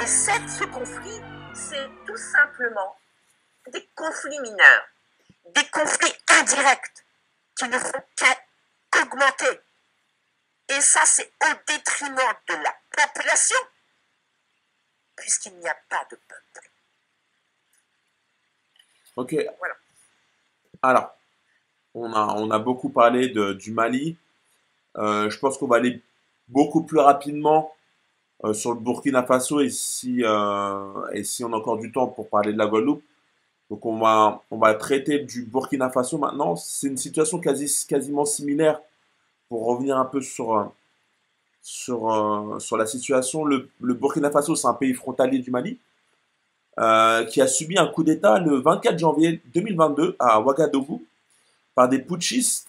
Et ce conflit, c'est tout simplement des conflits mineurs, des conflits indirects qui ne font qu'augmenter. Et ça, c'est au détriment de la population, puisqu'il n'y a pas de peuple. Ok. Voilà. Alors, on a beaucoup parlé du Mali. Je pense qu'on va aller beaucoup plus rapidement sur le Burkina Faso et si on a encore du temps pour parler de la Guadeloupe. Donc on va traiter du Burkina Faso maintenant. C'est une situation quasiment similaire pour revenir un peu sur la situation. Le Burkina Faso, c'est un pays frontalier du Mali qui a subi un coup d'État le 24 janvier 2022 à Ouagadougou par des putschistes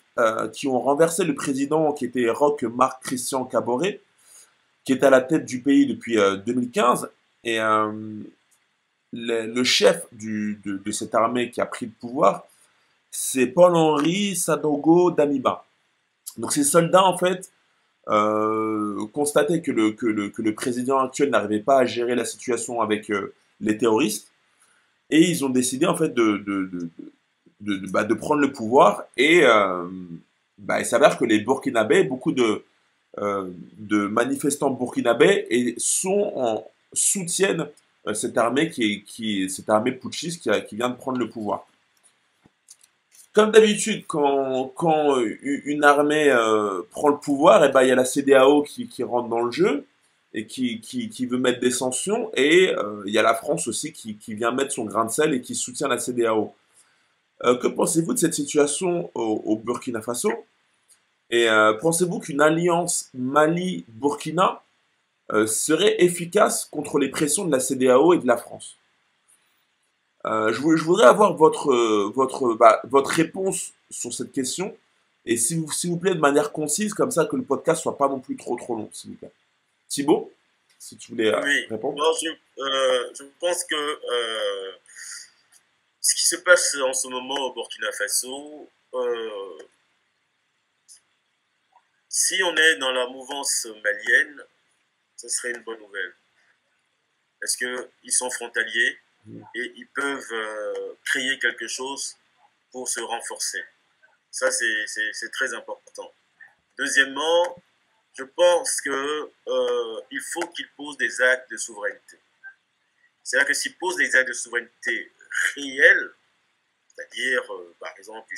qui ont renversé le président qui était Roch Marc Christian Kaboré, qui est à la tête du pays depuis 2015. Et le chef de cette armée qui a pris le pouvoir, c'est Paul-Henri Sadongo Damiba. Donc ces soldats, en fait, constataient que le président actuel n'arrivait pas à gérer la situation avec les terroristes. Et ils ont décidé, en fait, de prendre le pouvoir. Et il s'avère que les Burkinabés, beaucoup de manifestants burkinabés soutiennent cette armée cette armée putschiste qui vient de prendre le pouvoir. Comme d'habitude, quand une armée prend le pouvoir, et ben, il y a la CEDEAO qui rentre dans le jeu et qui veut mettre des sanctions, et il y a la France aussi qui vient mettre son grain de sel et qui soutient la CEDEAO. Que pensez-vous de cette situation au Burkina Faso? Et pensez-vous qu'une alliance Mali-Burkina serait efficace contre les pressions de la CEDEAO et de la France? Je voudrais avoir votre réponse sur cette question. Et s'il vous plaît, de manière concise, comme ça que le podcast soit pas non plus trop long, s'il vous plaît. Thibaut, si tu voulais Oui, répondre. bon, je pense que ce qui se passe en ce moment au Burkina Faso, si on est dans la mouvance malienne, ce serait une bonne nouvelle. Parce qu'ils sont frontaliers et ils peuvent créer quelque chose pour se renforcer. Ça, c'est très important. Deuxièmement, je pense que il faut qu'ils posent des actes de souveraineté. C'est-à-dire que s'ils posent des actes de souveraineté réels, c'est-à-dire, par exemple, ils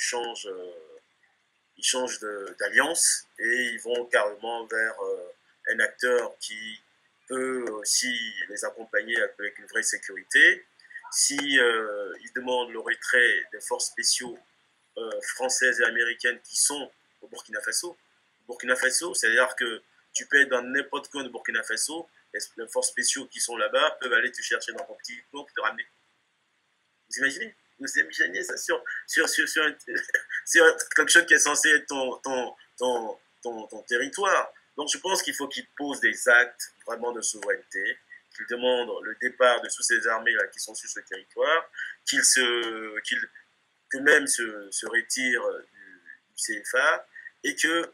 changent d'alliance et ils vont carrément vers un acteur qui peut aussi les accompagner avec une vraie sécurité. Si ils demandent le retrait des forces spéciaux françaises et américaines qui sont au Burkina Faso. Burkina Faso, c'est-à-dire que tu peux être dans n'importe quoi de Burkina Faso, les forces spéciaux qui sont là-bas peuvent aller te chercher dans ton petit coin pour te ramener. Vous imaginez? Vous imaginez ça sur quelque chose qui est censé être ton territoire. Donc je pense qu'il faut qu'ils posent des actes vraiment de souveraineté, qu'ils demandent le départ de toutes ces armées-là qui sont sur ce territoire, que même se retirent du CFA et que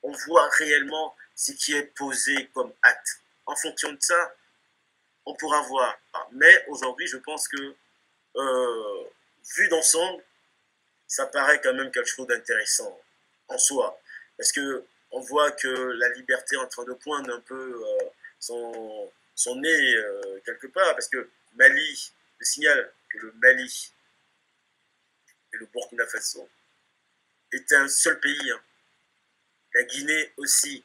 on voit réellement ce qui est posé comme acte. En fonction de ça, on pourra voir. Mais aujourd'hui, je pense que vu d'ensemble, ça paraît quand même quelque chose d'intéressant en soi. Parce que on voit que la liberté est en train de poindre un peu son nez quelque part. Parce que Mali, je signale que le Mali et le Burkina Faso étaient un seul pays. Hein. La Guinée aussi.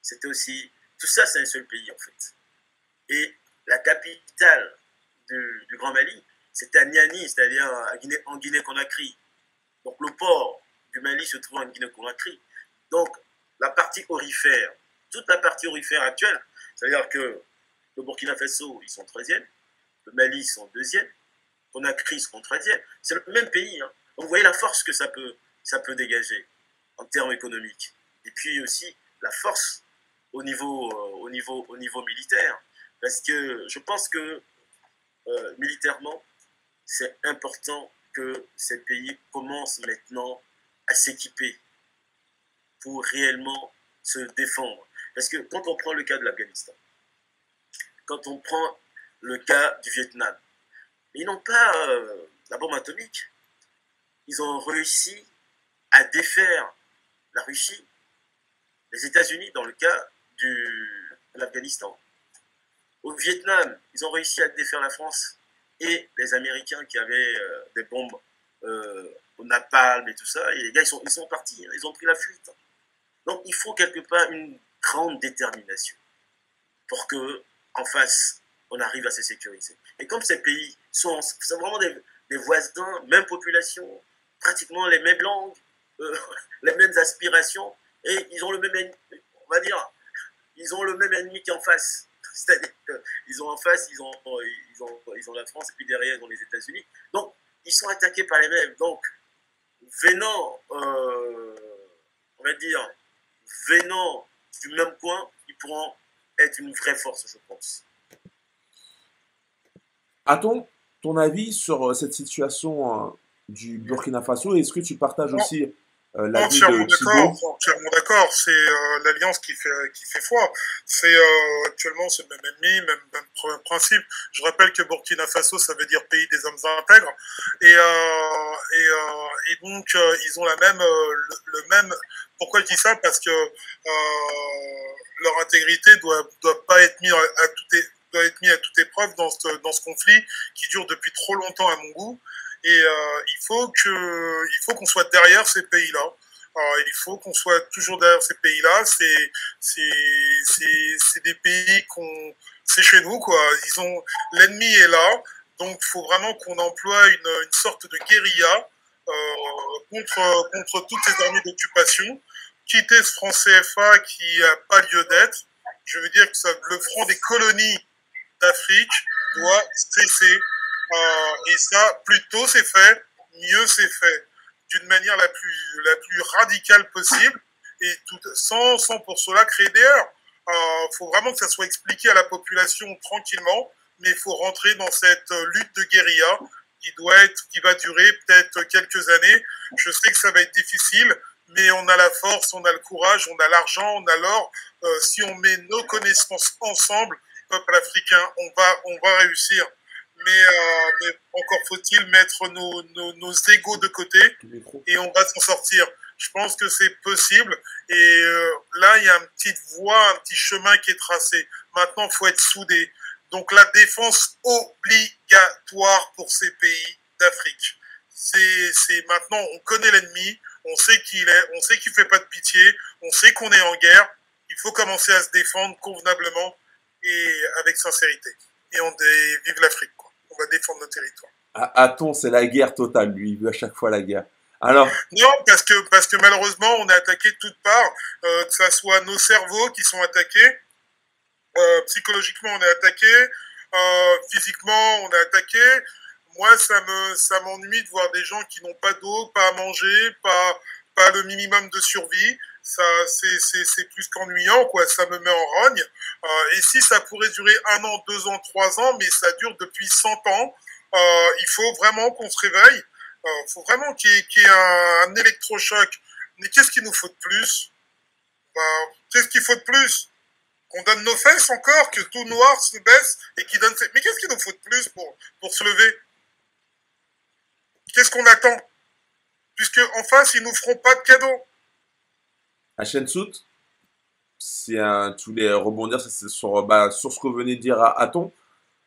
C'était aussi. Tout ça, c'est un seul pays en fait. Et la capitale du Grand Mali, c'était à Niani, c'est-à-dire en Guinée-Conakry. Donc le port du Mali se trouve en Guinée-Conakry. Donc la partie aurifère, toute la partie aurifère actuelle, c'est-à-dire que le Burkina Faso, ils sont troisième, le Mali, ils sont deuxième, Conakry, ils sont troisième. C'est le même pays. Hein. Donc vous voyez la force que ça peut dégager en termes économiques. Et puis aussi la force au niveau militaire. Parce que je pense que militairement, c'est important que ces pays commencent maintenant à s'équiper pour réellement se défendre. Parce que quand on prend le cas de l'Afghanistan, quand on prend le cas du Vietnam. Ils n'ont pas la bombe atomique. Ils ont réussi à défaire la Russie, les États-Unis dans le cas de l'Afghanistan. Au Vietnam, ils ont réussi à défaire la France et les Américains qui avaient des bombes au napalm et tout ça. Et les gars, ils sont partis, ils ont pris la fuite. Donc il faut quelque part une grande détermination pour que en face, on arrive à se sécuriser. Et comme ces pays sont vraiment des voisins, même population, pratiquement les mêmes langues, les mêmes aspirations, et ils ont le même ennemi, on va dire, ils ont le même ennemi qu'en face. C'est-à-dire qu'ils ont en face, ils ont la France, et puis derrière, ils ont les États-Unis. Donc, ils sont attaqués par les mêmes. Donc, venant, on va dire, venant du même coin, ils pourront être une vraie force, je pense. A-t-on ton avis sur cette situation du Burkina Faso? Est-ce que tu partages aussi l'avis de Thibault? Entièrement d'accord. C'est l'alliance qui fait foi. C'est actuellement c'est le même ennemi, même principe. Je rappelle que Burkina Faso, ça veut dire pays des hommes intègres, et donc ils ont le même. Pourquoi je dis ça? Parce que leur intégrité doit pas être mise doit être mis à toute épreuve dans ce conflit qui dure depuis trop longtemps à mon goût. Et il faut qu'on soit derrière ces pays-là. Il faut qu'on soit toujours derrière ces pays-là. C'est des pays c'est chez nous, quoi. L'ennemi est là, donc il faut vraiment qu'on emploie une sorte de guérilla contre toutes ces armées d'occupation. Quitter ce franc CFA qui a pas lieu d'être. Je veux dire que le front des colonies d'Afrique doit cesser. Et ça, plus tôt c'est fait, mieux c'est fait. D'une manière la plus radicale possible, et sans pour cela créer des heurts. Faut vraiment que ça soit expliqué à la population tranquillement, mais il faut rentrer dans cette lutte de guérilla qui va durer peut-être quelques années. Je sais que ça va être difficile, mais on a la force, on a le courage, on a l'argent, on a l'or. Si on met nos connaissances ensemble, peuple africain, on va réussir. Mais encore faut-il mettre nos égos de côté et on va s'en sortir. Je pense que c'est possible et là il y a une petite voie, un petit chemin qui est tracé. Maintenant il faut être soudé. Donc la défense obligatoire pour ces pays d'Afrique. C'est maintenant on connaît l'ennemi, on sait qui il est, on sait qu'il fait pas de pitié, on sait qu'on est en guerre. Il faut commencer à se défendre convenablement et avec sincérité. Et vive l'Afrique, quoi. On va défendre nos territoires. Aton, c'est la guerre totale, lui. Il veut à chaque fois la guerre. Alors... Non, parce que malheureusement, on est attaqué de toutes parts, que ça soit nos cerveaux qui sont attaqués, psychologiquement, on est attaqué, physiquement, on est attaqué. Moi, ça m'ennuie de voir des gens qui n'ont pas d'eau, pas à manger, pas le minimum de survie. Ça, c'est plus qu'ennuyant, quoi. Ça me met en rogne. Et si ça pourrait durer 1 an, 2 ans, 3 ans, mais ça dure depuis 100 ans, il faut vraiment qu'on se réveille. Il faut vraiment qu'il y ait un électrochoc. Mais qu'est-ce qu'il nous faut de plus? Qu'est-ce qu'il faut de plus? Qu'on donne nos fesses encore, que tout noir se baisse et qu'il donne... Mais qu'est-ce qu'il nous faut de plus pour se lever? Qu'est-ce qu'on attend? Puisque en face, ils nous feront pas de cadeaux. Hachem Sout, tu voulais rebondir sur ce que venait de dire Aton.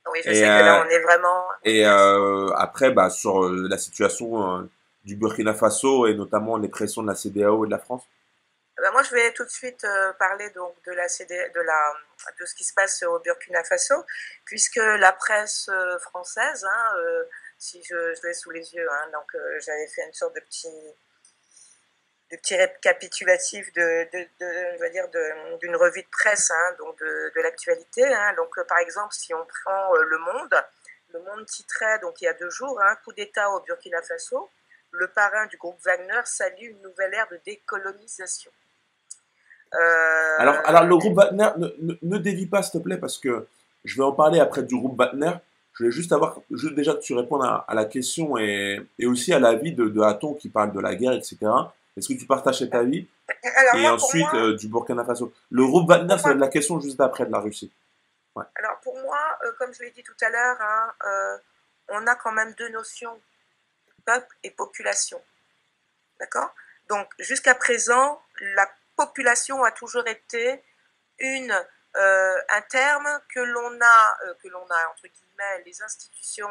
Oui, je sais que là, on est vraiment... Et après, sur la situation du Burkina Faso et notamment les pressions de la CEDEAO et de la France. Moi, je vais tout de suite parler donc de ce qui se passe au Burkina Faso, puisque la presse française, si je l'ai sous les yeux, donc j'avais fait une sorte de petit récapitulatif d'une revue de presse, donc de l'actualité. Donc, par exemple, si on prend Le Monde titrait donc il y a 2 jours, coup d'État au Burkina Faso, le parrain du groupe Wagner salue une nouvelle ère de décolonisation. Alors le groupe Wagner, ne dévie pas s'il te plaît, parce que je vais en parler après du groupe Wagner. Je voulais juste déjà que tu répondes à la question et aussi à l'avis de Aton qui parle de la guerre, etc. Est-ce que tu partages cet avis? Alors, et ensuite du Burkina Faso. Le groupe Wagner, c'est la question juste après de la Russie. Ouais. Alors pour moi, comme je l'ai dit tout à l'heure, hein, on a quand même deux notions, peuple et population. D'accord? Donc jusqu'à présent, la population a toujours été un terme que l'on a entre guillemets les institutions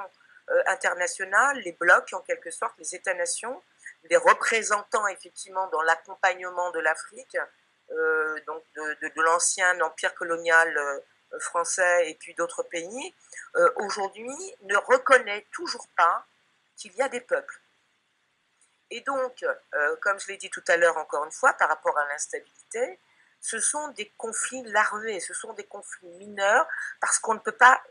internationales, les blocs en quelque sorte, les États-nations, les représentants effectivement dans l'accompagnement de l'Afrique, donc de l'ancien empire colonial français et puis d'autres pays, aujourd'hui ne reconnaît toujours pas qu'il y a des peuples. Et donc, comme je l'ai dit tout à l'heure encore une fois, par rapport à l'instabilité, ce sont des conflits larvés, ce sont des conflits mineurs, parce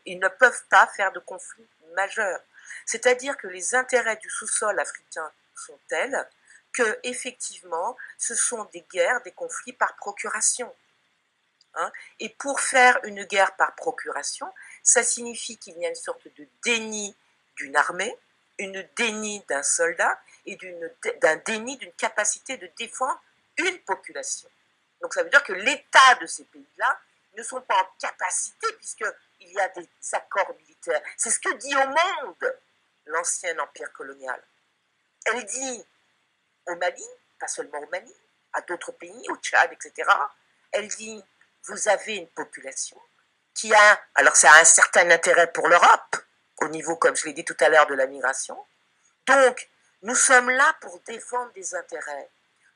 ils ne peuvent pas faire de conflits majeurs. C'est-à-dire que les intérêts du sous-sol africain sont tels que, effectivement, ce sont des guerres, des conflits par procuration. Hein. Et pour faire une guerre par procuration, ça signifie qu'il y a une sorte de déni d'une armée, une déni d'un soldat et d'un déni d'une capacité de défendre une population. Donc ça veut dire que l'État de ces pays-là ne sont pas en capacité puisqu'il y a des accords militaires. C'est ce que dit au monde l'ancien empire colonial. Elle dit au Mali, pas seulement au Mali, à d'autres pays, au Tchad, etc. Elle dit, vous avez une population qui a, alors ça a un certain intérêt pour l'Europe, au niveau, comme je l'ai dit tout à l'heure, de la migration. Donc, nous sommes là pour défendre des intérêts.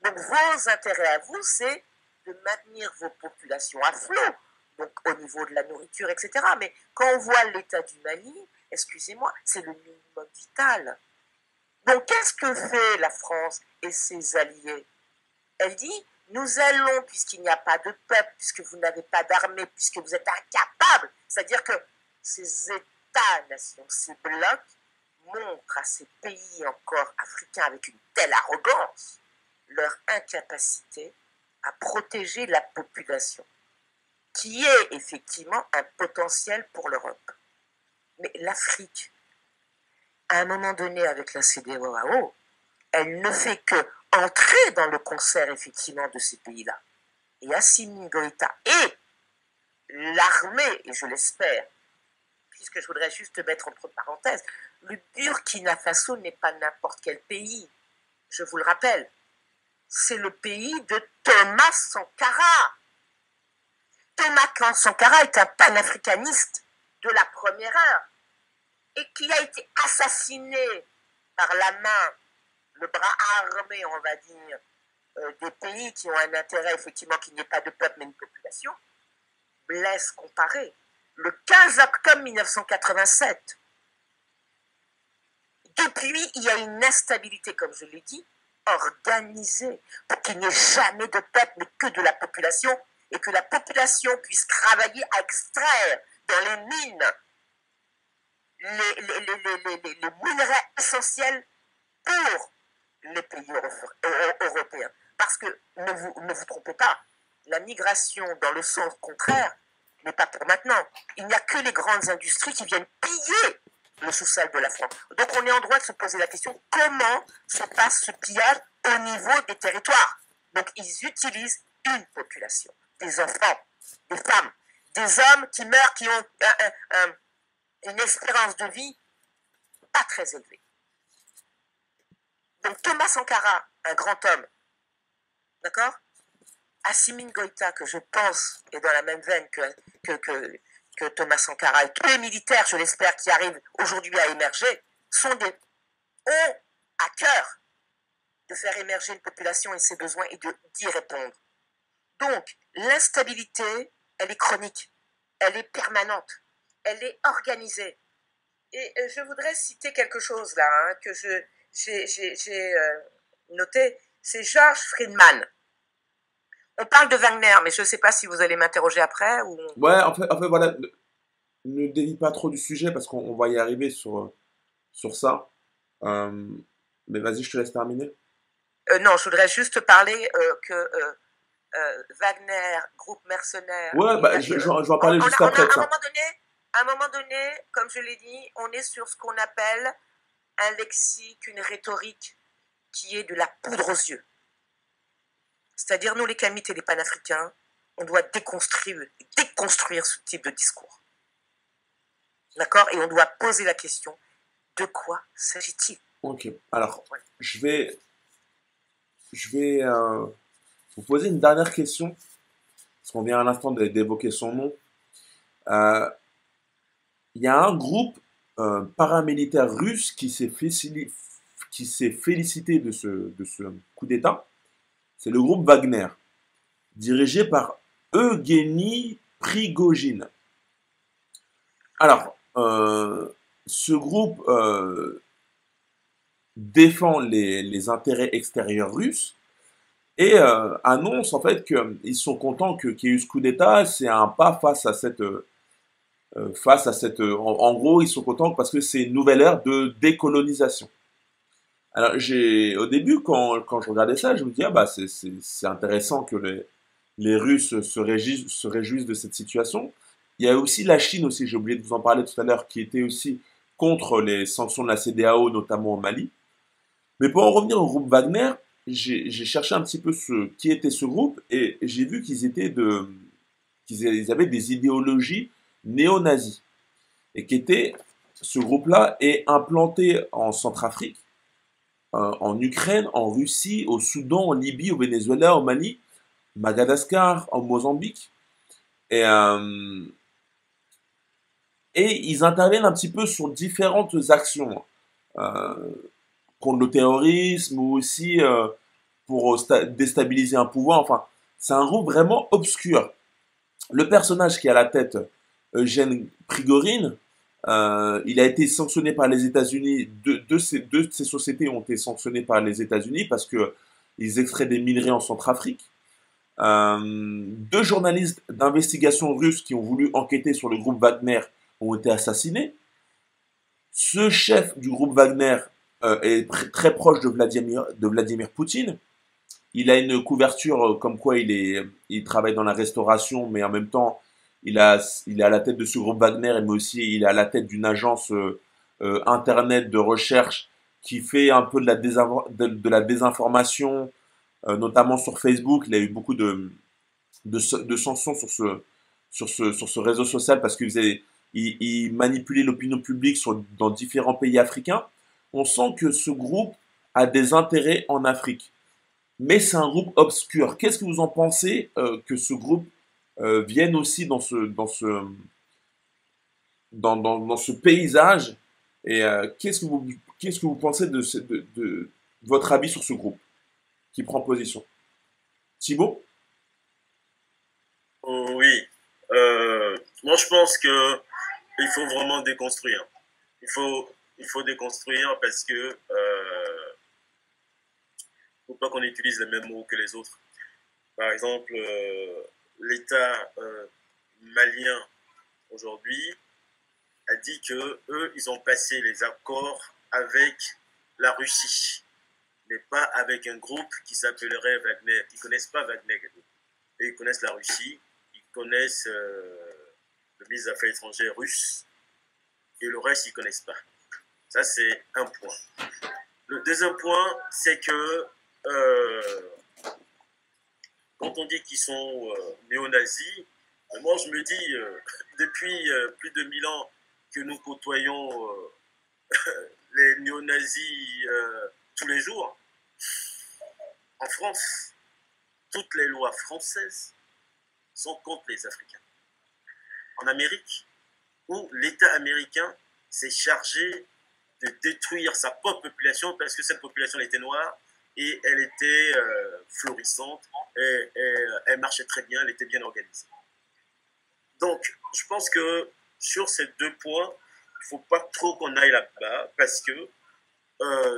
Donc, vos intérêts à vous, c'est de maintenir vos populations à flot, donc au niveau de la nourriture, etc. Mais quand on voit l'état du Mali, excusez-moi, c'est le minimum vital. Donc, qu'est-ce que fait la France et ses alliés? Elle dit, nous allons, puisqu'il n'y a pas de peuple, puisque vous n'avez pas d'armée, puisque vous êtes incapables, c'est-à-dire que ces États-nations, ces blocs, montrent à ces pays encore africains avec une telle arrogance leur incapacité à protéger la population, qui est effectivement un potentiel pour l'Europe. Mais l'Afrique, à un moment donné avec la CEDEAO, elle ne fait que entrer dans le concert effectivement de ces pays-là. Et Assimi Goïta et l'armée, et je l'espère, puisque je voudrais juste mettre entre parenthèses, le Burkina Faso n'est pas n'importe quel pays, je vous le rappelle, c'est le pays de Thomas Sankara. Thomas Sankara est un panafricaniste de la première heure et qui a été assassiné par la main, le bras armé, on va dire, des pays qui ont un intérêt, effectivement, qu'il n'y ait pas de peuple mais une population. Blaise Compaoré, le 15 octobre 1987. Depuis, il y a une instabilité, comme je l'ai dit, organisée, pour qu'il n'y ait jamais de peuple, mais que de la population, et que la population puisse travailler à extraire dans les mines les minerais essentiels pour les pays européens. Parce que, ne vous trompez pas, la migration dans le sens contraire n'est pas pour maintenant. Il n'y a que les grandes industries qui viennent piller le sous-sol de la France. Donc on est en droit de se poser la question, comment se passe ce pillage au niveau des territoires? Donc ils utilisent une population, des enfants, des femmes, des hommes qui meurent, qui ont une espérance de vie pas très élevée. Donc Thomas Sankara, un grand homme, d'accord? Assimi Goïta, que je pense est dans la même veine que Thomas Sankara, et tous les militaires, je l'espère, qui arrivent aujourd'hui à émerger, ont à cœur de faire émerger une population et ses besoins et d'y répondre. Donc, l'instabilité, elle est chronique, elle est permanente, elle est organisée. Et je voudrais citer quelque chose là, hein, que j'ai noté, c'est George Friedman. On parle de Wagner, mais je ne sais pas si vous allez m'interroger après. Ou... Ouais, en fait voilà, ne dévie pas trop du sujet parce qu'on va y arriver sur ça. Mais vas-y, je te laisse terminer. Non, je voudrais juste parler que Wagner, groupe mercenaire... Ouais, bah, je vais en parler juste après. À un moment donné, comme je l'ai dit, on est sur ce qu'on appelle un lexique, une rhétorique qui est de la poudre aux yeux. C'est-à-dire, nous, les Kamites et les panafricains, on doit déconstruire ce type de discours. D'accord? Et on doit poser la question, de quoi s'agit-il? Ok. Alors, je vais vous poser une dernière question, parce qu'on vient à l'instant d'évoquer son nom. Euh, Il y a un groupe paramilitaire russe qui s'est félicité de ce coup d'État. C'est le groupe Wagner, dirigé par Eugénie Prigogine. Alors, ce groupe défend les intérêts extérieurs russes et annonce en fait qu'ils sont contents qu'il y ait eu ce coup d'État. C'est un pas face à cette. En gros, ils sont contents parce que c'est une nouvelle ère de décolonisation. Alors, au début, quand je regardais ça, je me dis, ah bah, c'est intéressant que les Russes se réjouissent de cette situation. Il y a aussi la Chine aussi, j'ai oublié de vous en parler tout à l'heure, qui était aussi contre les sanctions de la CEDEAO, notamment au Mali. Mais pour en revenir au groupe Wagner, j'ai cherché un petit peu qui était ce groupe et j'ai vu qu'ils avaient des idéologies néo-nazies. Et ce groupe-là est implanté en Centrafrique, en Ukraine, en Russie, au Soudan, en Libye, au Venezuela, au Mali, Madagascar, en Mozambique. Et, euh, et ils interviennent un petit peu sur différentes actions euh, contre le terrorisme ou aussi pour déstabiliser un pouvoir. Enfin, c'est un groupe vraiment obscur. Le personnage qui est à la tête, Eugène Prigorine, il a été sanctionné par les États-Unis. Deux de ces sociétés ont été sanctionnées par les États-Unis parce que ils extraient des minerais en Centrafrique. Deux journalistes d'investigation russes qui ont voulu enquêter sur le groupe Wagner ont été assassinés. Ce chef du groupe Wagner est très proche de Vladimir Poutine. Il a une couverture comme quoi il travaille dans la restauration, mais en même temps, il est à la tête de ce groupe Wagner, mais aussi il est à la tête d'une agence internet de recherche qui fait un peu de la désinformation, notamment sur Facebook. Il a eu beaucoup de sanctions sur ce réseau social parce il manipulait l'opinion publique dans différents pays africains. On sent que ce groupe a des intérêts en Afrique. Mais c'est un groupe obscur. Qu'est-ce que vous en pensez que ce groupe vienne aussi dans ce paysage? Et qu'est-ce que vous pensez de votre avis sur ce groupe qui prend position? Thibaut? Oh, oui. Moi, je pense que il faut vraiment déconstruire. Il faut déconstruire parce que faut pas qu'on utilise les mêmes mots que les autres. Par exemple, l'État malien aujourd'hui a dit que eux, ils ont passé les accords avec la Russie, mais pas avec un groupe qui s'appellerait Wagner. Ils connaissent pas Wagner. Et ils connaissent la Russie, ils connaissent le ministre des Affaires étrangères russe, et le reste, ils connaissent pas. Ça, c'est un point. Le deuxième point, c'est que quand on dit qu'ils sont néo-nazis, moi je me dis, depuis plus de 1000 ans que nous côtoyons les néo-nazis tous les jours, en France, toutes les lois françaises sont contre les Africains. En Amérique, où l'État américain s'est chargé de détruire sa propre population parce que cette population était noire et elle était florissante, et elle marchait très bien, elle était bien organisée. Donc, je pense que sur ces deux points, il ne faut pas trop qu'on aille là-bas parce que,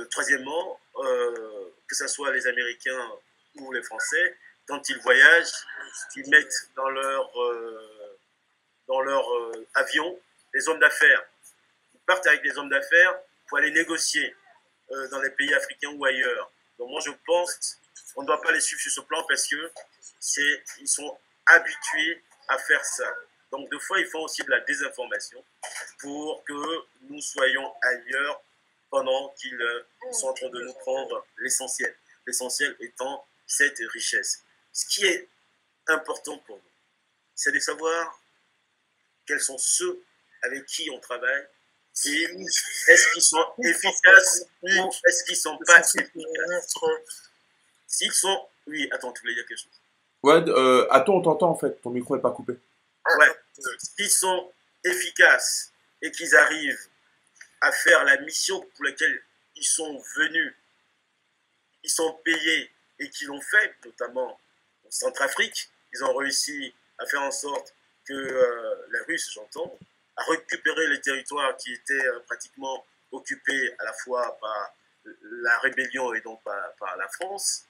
troisièmement, que ce soit les Américains ou les Français, quand ils voyagent, ils mettent dans leur avion des hommes d'affaires. Ils partent avec des hommes d'affaires pour aller négocier dans les pays africains ou ailleurs. Donc moi, je pense qu'on ne doit pas les suivre sur ce plan parce que ils sont habitués à faire ça. Donc, deux fois, ils font aussi de la désinformation pour que nous soyons ailleurs pendant qu'ils sont en train de nous prendre l'essentiel. L'essentiel étant cette richesse. Ce qui est important pour nous, c'est de savoir quels sont ceux avec qui on travaille et est-ce qu'ils sont efficaces ou est-ce qu'ils ne sont pas efficaces. S'ils sont... Oui, attends, tu voulais dire quelque chose? Ouais, attends, on t'entend en fait, ton micro n'est pas coupé. Ouais, s'ils sont efficaces et qu'ils arrivent à faire la mission pour laquelle ils sont venus, ils sont payés et qu'ils l'ont fait, notamment en Centrafrique, ils ont réussi à faire en sorte que les Russes, j'entends, à récupérer les territoires qui étaient pratiquement occupés à la fois par la rébellion et donc par la France.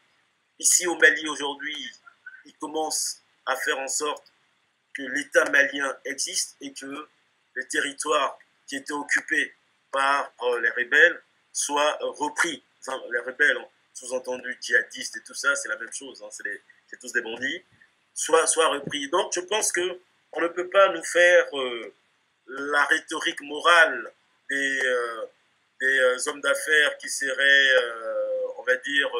Ici au Mali aujourd'hui, ils commencent à faire en sorte que l'État malien existe et que les territoires qui étaient occupés par les rebelles soient repris. Les rebelles, sous-entendu djihadistes et tout ça, c'est la même chose, hein, c'est tous des bandits, soient repris. Donc je pense qu'on ne peut pas nous faire la rhétorique morale des hommes d'affaires qui seraient, on va dire,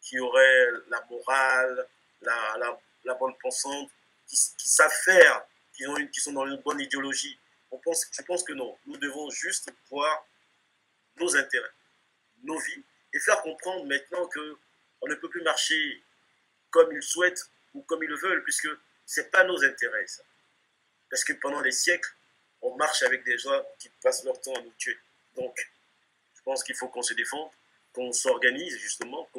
qui auraient la morale, la bonne pensante, qui savent faire, qui sont dans une bonne idéologie. Je pense que non. Nous devons juste voir nos intérêts, nos vies, et faire comprendre maintenant qu'on ne peut plus marcher comme ils souhaitent ou comme ils le veulent, puisque ce n'est pas nos intérêts, ça. Parce que pendant des siècles, on marche avec des gens qui passent leur temps à nous tuer. Donc, je pense qu'il faut qu'on se défende, qu'on s'organise justement,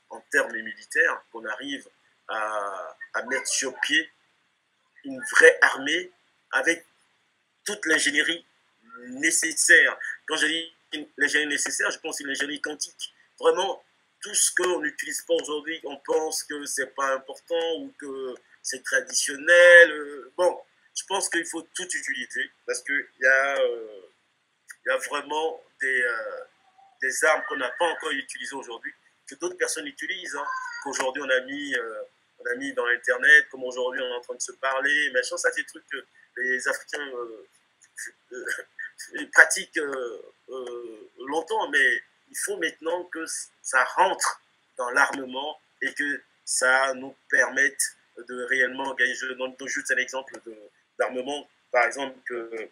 en termes militaires, qu'on arrive à mettre sur pied une vraie armée avec toute l'ingénierie nécessaire. Quand je dis l'ingénierie nécessaire, je pense à l'ingénierie quantique. Vraiment, tout ce qu'on n'utilise pas aujourd'hui, on pense que c'est pas important ou que c'est traditionnel. Bon, je pense qu'il faut tout utiliser parce qu'il y a vraiment des armes qu'on n'a pas encore utilisées aujourd'hui, que d'autres personnes utilisent, hein, qu'aujourd'hui on a mis dans Internet, comme aujourd'hui on est en train de se parler, machin, ça c'est des trucs que les Africains pratiquent longtemps, mais il faut maintenant que ça rentre dans l'armement et que ça nous permette de réellement gagner. Je donne juste un exemple d'armement, par exemple, que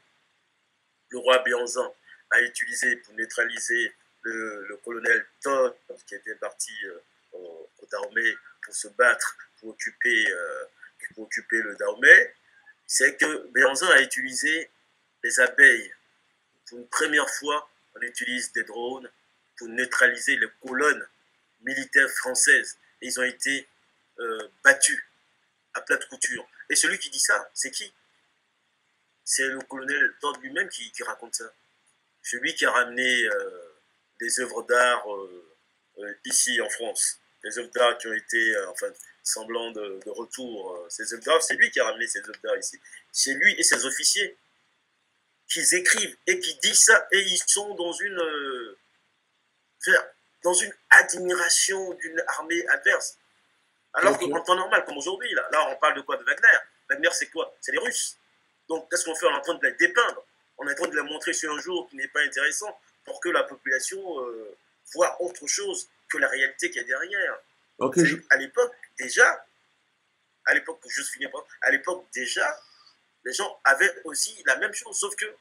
le roi Béanzin a utilisé pour neutraliser le colonel Todd, qui était parti au Dahomey pour se battre, pour occuper le Dahomey. C'est que Béanzin a utilisé les abeilles. Pour une première fois, on utilise des drones pour neutraliser les colonnes militaires françaises. Et ils ont été battus à plate couture. Et celui qui dit ça, c'est qui? C'est le colonel Todd lui-même qui raconte ça. C'est lui qui a ramené des œuvres d'art ici en France. Des œuvres d'art qui ont été, semblant de retour. Ces œuvres d'art, c'est lui qui a ramené ces œuvres d'art ici. C'est lui et ses officiers qui écrivent et qui disent ça, et ils sont dans une admiration d'une armée adverse. Alors qu'en temps normal, comme aujourd'hui, là on parle de quoi? De Wagner. Wagner, c'est quoi? C'est les Russes. Donc, qu'est-ce qu'on fait? On est en train de les dépeindre. On est en train de les montrer sur un jour qui n'est pas intéressant pour que la population voit autre chose que la réalité qu'il y a derrière. À l'époque, déjà, les gens avaient aussi la même chose, sauf que,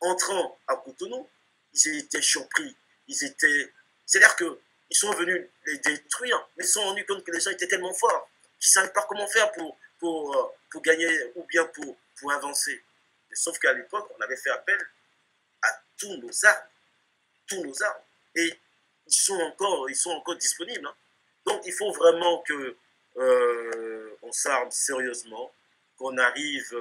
entrant à Cotonou, ils étaient surpris. C'est-à-dire qu'ils sont venus les détruire, mais ils se sont rendus compte que les gens étaient tellement forts qu'ils ne savaient pas comment faire pour gagner ou bien pour avancer. Mais sauf qu'à l'époque, on avait fait appel à tous nos armes. Et ils sont encore disponibles. Hein. Donc, il faut vraiment qu'on s'arme sérieusement, qu'on arrive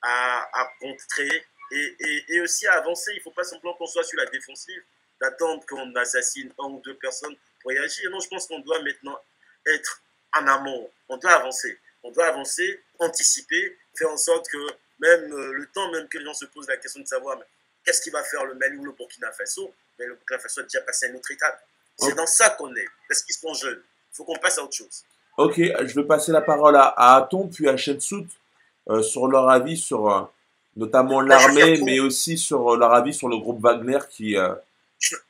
à contrer et aussi à avancer. Il ne faut pas simplement qu'on soit sur la défensive, d'attendre qu'on assassine 1 ou 2 personnes pour y agir. Non, je pense qu'on doit maintenant être en amont. On doit avancer, anticiper, faire en sorte que même le temps même que les gens se posent la question de savoir qu'est-ce qu'il va faire le Mali ou le Burkina Faso, mais le Burkina Faso a déjà passé à une autre étape. C'est dans ça qu'on est, parce qu'ils sont jeunes. Il faut qu'on passe à autre chose. Ok, je vais passer la parole à Aton, puis à Shensout, sur leur avis sur notamment l'armée, mais aussi sur leur avis sur le groupe Wagner qui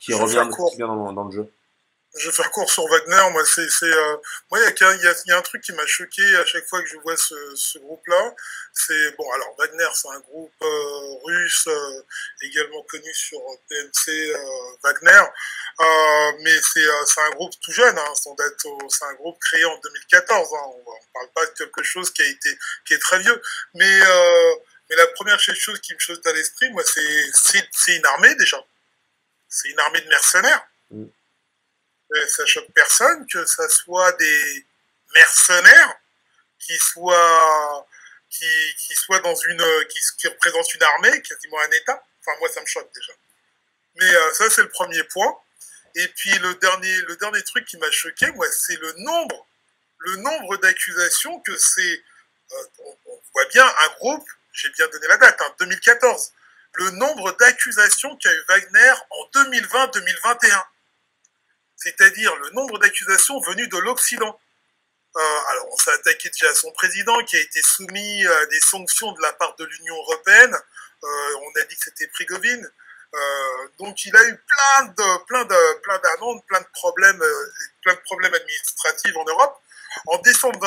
vient dans le jeu. Je vais faire court sur Wagner. Moi, moi, il y a un truc qui m'a choqué à chaque fois que je vois ce groupe-là. C'est bon. Alors, Wagner, c'est un groupe russe, également connu sur PMC Wagner, mais c'est un groupe tout jeune. Hein, c'est un groupe créé en 2014. Hein, on parle pas de quelque chose qui est très vieux. Mais la première chose qui me saute à l'esprit, moi, c'est une armée déjà. C'est une armée de mercenaires. Mm. Ça choque personne que ça soit des mercenaires qui soient dans qui représentent une armée, quasiment un État. Enfin, moi, ça me choque déjà. Mais ça, c'est le premier point. Et puis le dernier truc qui m'a choqué, moi, c'est le nombre d'accusations que c'est. On voit bien un groupe. J'ai bien donné la date, hein, 2014. Le nombre d'accusations qu'a eu Wagner en 2020-2021. C'est-à-dire le nombre d'accusations venues de l'Occident. Alors, on s'est attaqué déjà à son président qui a été soumis à des sanctions de la part de l'Union européenne. On a dit que c'était Prigogine. Donc, il a eu plein d'amendes, plein de problèmes administratifs en Europe. En décembre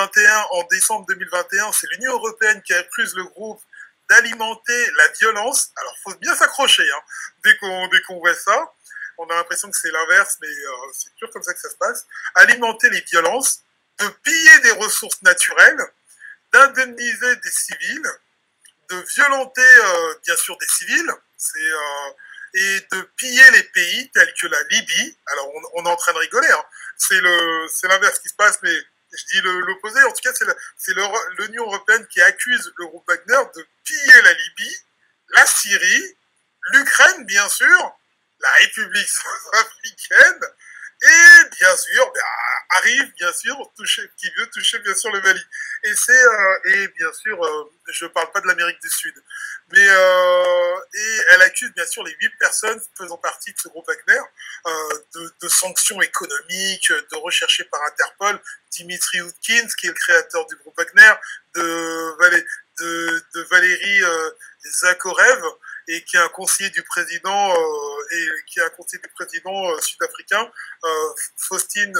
2021, c'est l'Union européenne qui accuse le groupe d'alimenter la violence. Alors, faut bien s'accrocher, hein, dès qu'on voit ça. On a l'impression que c'est l'inverse, mais c'est toujours comme ça que ça se passe. Alimenter les violences, de piller des ressources naturelles, d'indemniser des civils, de violenter bien sûr des civils, et de piller les pays tels que la Libye. Alors on est en train de rigoler, hein. C'est l'inverse qui se passe, mais je dis l'opposé. En tout cas, c'est l'Union européenne qui accuse le groupe Wagner de piller la Libye, la Syrie, l'Ukraine bien sûr, la République centrafricaine, et bien sûr, arrive bien sûr qui veut toucher bien sûr le Mali. Et bien sûr, je parle pas de l'Amérique du Sud, mais et elle accuse bien sûr les 8 personnes faisant partie de ce groupe Wagner de sanctions économiques, de recherchés par Interpol, Dimitri Outkins, qui est le créateur du groupe Wagner, de Valérie Zakharev, et qui est un conseiller du président sud-africain, Faustin